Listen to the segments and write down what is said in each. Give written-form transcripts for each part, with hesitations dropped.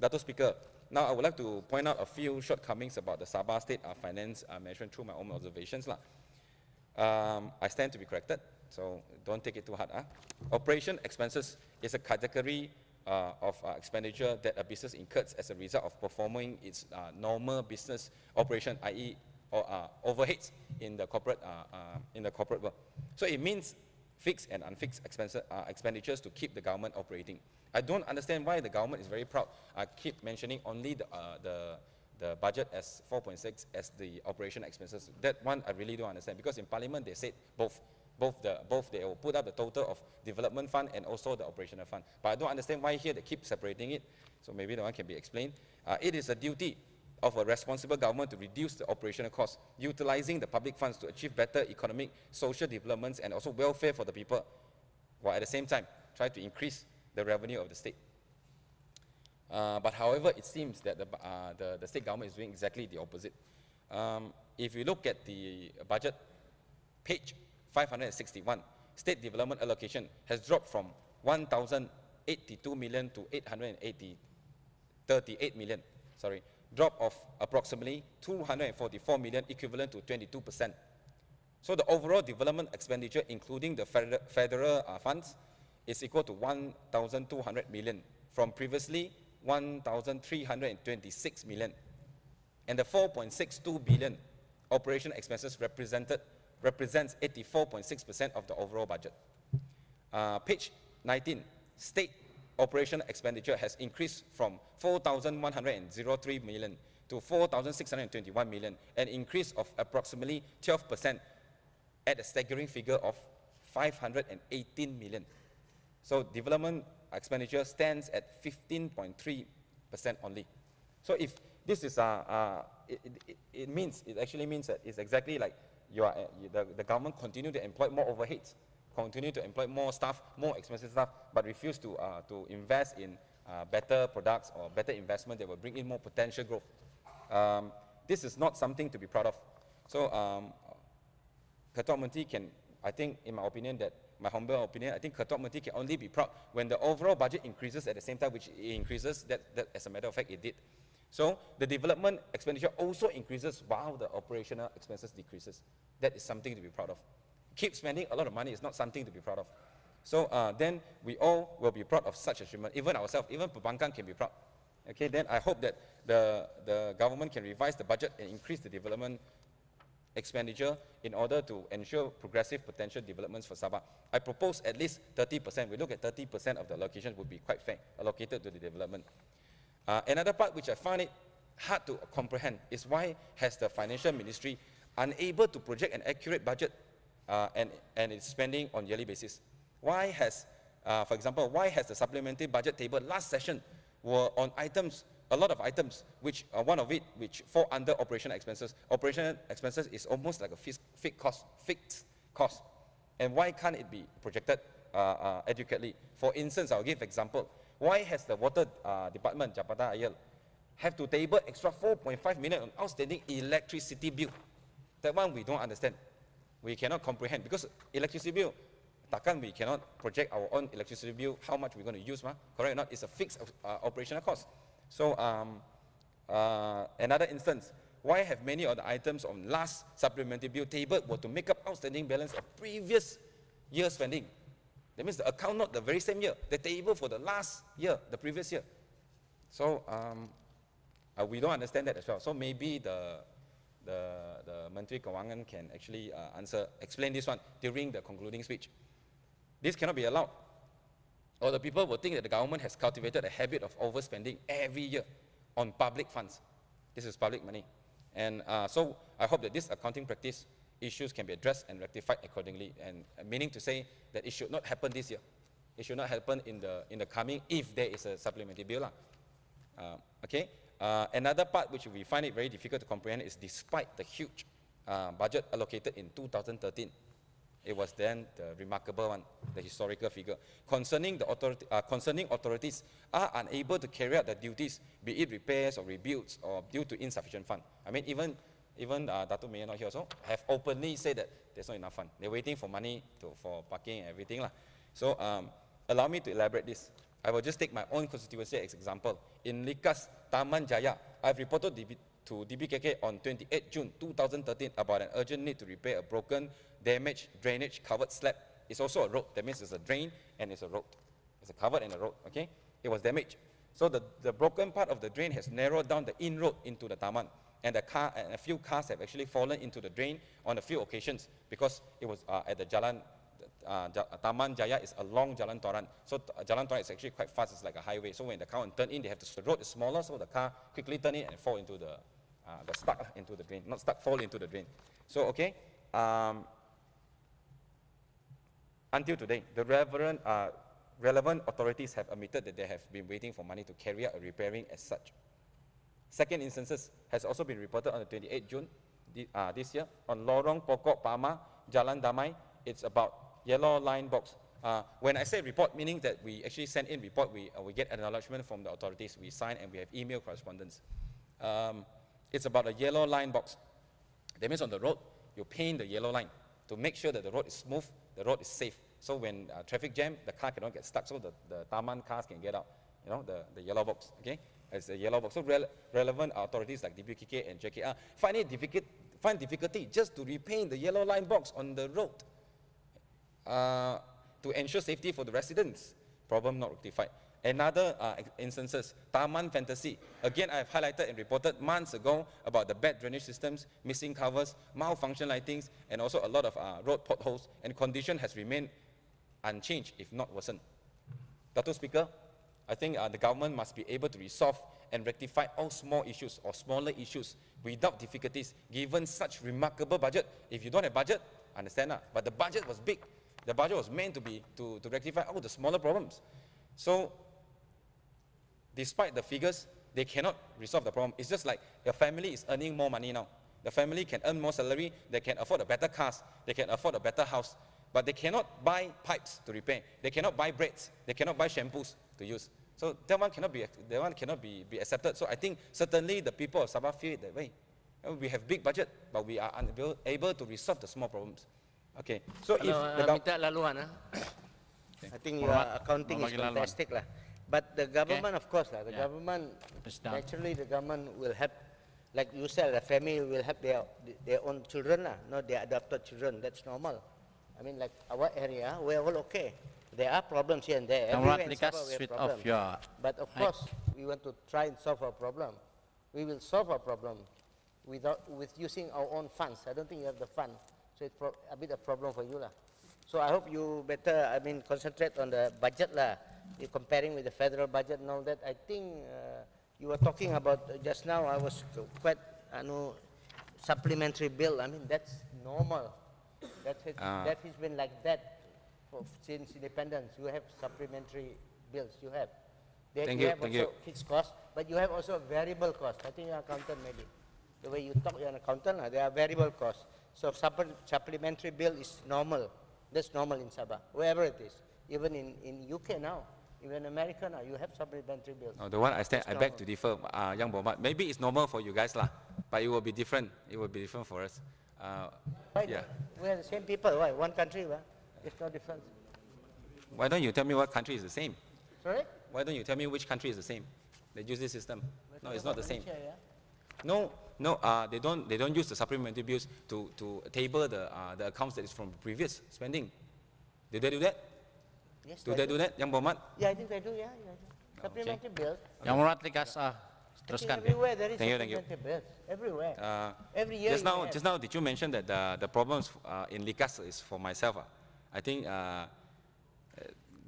Dato Speaker, now I would like to point out a few shortcomings about the Sabah State Finance Management through my own observations. I stand to be corrected, so don't take it too hard. Operation expenses is a category of expenditure that a business incurs as a result of performing its normal business operation, i.e. overheads in the corporate world. So it means fixed and unfixed expenditures to keep the government operating. I don't understand why the government is very proud. I keep mentioning only the budget as 4.6 as the operation expenses. That one I really don't understand, because in Parliament they said both they will put up the total of development fund and also the operational fund. But I don't understand why here they keep separating it. So maybe that one can be explained. It is a duty of a responsible government to reduce the operational costs, utilizing the public funds to achieve better economic, social developments and also welfare for the people, while at the same time try to increase the revenue of the state. But however, it seems that the state government is doing exactly the opposite. If you look at the budget, page 561, state development allocation has dropped from 1,082 million to 838 million. Sorry, drop of approximately 244 million, equivalent to 22%. So the overall development expenditure, including the federal funds, is equal to 1,200 million from previously 1,326 million. And the 4.62 billion operation expenses represents 84.6% of the overall budget. Page 19, state operation expenditure has increased from 4,103 million to 4,621 million, an increase of approximately 12% at a staggering figure of 518 million. So development expenditure stands at 15.3% only. So if this is it actually means that it's exactly like the government continue to employ more overheads, continue to employ more staff, more expensive staff, but refuse to invest in better products or better investment that will bring in more potential growth. This is not something to be proud of. So Ketua Menteri can, I think, in my opinion, my humble opinion, I think Ketua Menteri can only be proud when the overall budget increases at the same time, which it increases, that as a matter of fact it did. So the development expenditure also increases while the operational expenses decreases. That is something to be proud of. Keep spending a lot of money is not something to be proud of. So then we all will be proud of such achievement. Even ourselves, even Perbankan can be proud. Okay, then I hope that the government can revise the budget and increase the development expenditure in order to ensure progressive potential developments for Sabah. I propose at least 30%. We look at 30% of the allocation would be quite fair, allocated to the development. Another part which I find it hard to comprehend is why has the Financial Ministry unable to project an accurate budget and its spending on yearly basis. Why has, for example, why has the supplementary budget table last session were on items, a lot of items, which one of it which fall under operational expenses. Operational expenses is almost like a fixed cost. And why can't it be projected adequately? For instance, I'll give example. Why has the Water Department, Jabatan Ayal, have to table extra 4.5 million on outstanding electricity bill? That one we don't understand. We cannot comprehend, because electricity bill, takkan we cannot project our own electricity bill, how much we're going to use, correct or not? It's a fixed operational cost. So another instance, why have many of the items on last supplementary bill tabled were to make up outstanding balance of previous year spending? That means the account not the very same year, the table for the last year, the previous year. So we don't understand that as well. So maybe the Menteri Keuangan can actually explain this one during the concluding speech. This cannot be allowed, or the people will think that the government has cultivated a habit of overspending every year on public funds. This is public money. And so I hope that this accounting practice issues can be addressed and rectified accordingly, and meaning to say that it should not happen this year. It should not happen in the coming, if there is a supplementary bill. Okay. Another part which we find it very difficult to comprehend is, despite the huge budget allocated in 2013, it was then the remarkable one, the historical figure, concerning authorities are unable to carry out their duties, be it repairs or rebuilds, or due to insufficient fund. I mean, even Dato' Mayor not here also have openly said that there's not enough fund. They're waiting for money for parking and everything. So allow me to elaborate this. I will just take my own constituency as example. In Likas, Taman Jaya, I've reported to DBKK on 28 June 2013 about an urgent need to repair a broken, damaged drainage covered slab. It's also a road. That means it's a drain and it's a road. It's a covered and a road, okay? It was damaged. So the broken part of the drain has narrowed down the in-road into the Taman. And a few cars have actually fallen into the drain on a few occasions because it was at the Jalan, Taman Jaya is along Jalan Toran. So Jalan Toran is actually quite fast, it's like a highway. So when the car turn in, the road is smaller, so the car quickly turn in and fall into the stuck into the drain. Not stuck, fall into the drain. So, okay, until today, the relevant authorities have admitted that they have been waiting for money to carry out a repairing as such. Second instances has also been reported on the 28th June this year on Lorong Pokok Pama, Jalan Damai. It's about yellow line box. When I say report, meaning that we actually send in report, we get acknowledgement from the authorities, we sign and we have email correspondence. It's about a yellow line box. That means on the road, you paint the yellow line to make sure that the road is smooth, the road is safe. So when traffic jam, the car cannot get stuck, so the Taman cars can get out. You know, the yellow box, okay? It's a yellow box. So relevant authorities like DBKK and JKR find difficulty just to repaint the yellow line box on the road to ensure safety for the residents. Problem not rectified. Another instances, Taman Fantasy. Again, I have highlighted and reported months ago about the bad drainage systems, missing covers, malfunction lightings, and also a lot of road potholes, and condition has remained unchanged, if not worsened. Dato' Speaker, I think the government must be able to resolve and rectify all small issues or smaller issues without difficulties, given such remarkable budget. If you don't have budget, understand that. But the budget was big. The budget was meant to rectify all the smaller problems. So, despite the figures, they cannot resolve the problem. It's just like your family is earning more money now. The family can earn more salary, they can afford a better cars, they can afford a better house, but they cannot buy pipes to repair. They cannot buy breads, they cannot buy shampoos to use. So that one cannot be accepted. So I think certainly the people of Sabah feel it that way. We have big budget, but we are unable to resolve the small problems. Okay. So if the minta laluan, I think your accounting is fantastic lah. But the government, of course, the government, naturally the government will help, like you said, the family will help their own children, not their adopted children. That's normal. I mean, like our area, we're all okay. There are problems here and there. Everywhere in Sabah we have problems. But of course, we want to try and solve our problem. We will solve our problem with using our own funds. I don't think you have the fund, so it's a bit of problem for you lah. So I hope you better, concentrate on the budget lah. You're comparing with the federal budget and all that. I think you were talking about just now. I was quite supplementary bill. I mean that's normal. That has been like that since independence. You have supplementary bills. You have. You have also fixed cost, but you have also variable cost. I think you're an accountant maybe. The way you talk, you're an accountant. There are variable costs. So supplementary bill is normal. That's normal in Sabah, wherever it is. Even in UK now, even America now, you have supplementary bills. No, the one I beg to differ, Young Bomat. Maybe it's normal for you guys lah, but it will be different. It will be different for us. Yeah. We are the same people. Why? One country, right? It's no difference. Why don't you tell me what country is the same? Sorry? Why don't you tell me which country is the same? They use this system. No, it's not the same. Yeah? No, they don't use the supplementary bills to table the accounts that is from previous spending. Did they do that? Yes. Do they do that, Yang Bomat? Yeah, I think they do. Yeah. Supplementary bills. Yang Bomat Likas, teruskan. Everywhere there is Thank you. supplementary bills. Everywhere. Every year. Just now, did you mention that the problems in Likas is for myself? I think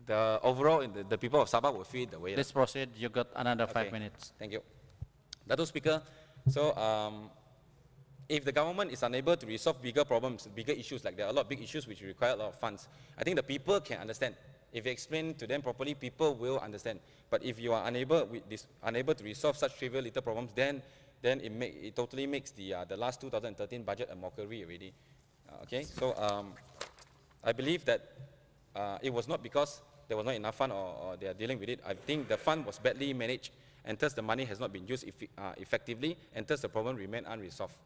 the overall the people of Sabah will feel the way. Let's proceed. You got another 5 minutes. Thank you. Dato' Speaker, so if the government is unable to resolve bigger problems, bigger issues, like there are a lot of big issues which require a lot of funds, I think the people can understand. If you explain to them properly, people will understand. But if you are unable to resolve such trivial little problems, then it totally makes the last 2013 budget a mockery already. Okay, so I believe that it was not because there was not enough fund or they are dealing with it. I think the fund was badly managed, and thus the money has not been used effectively, and thus the problem remained unresolved.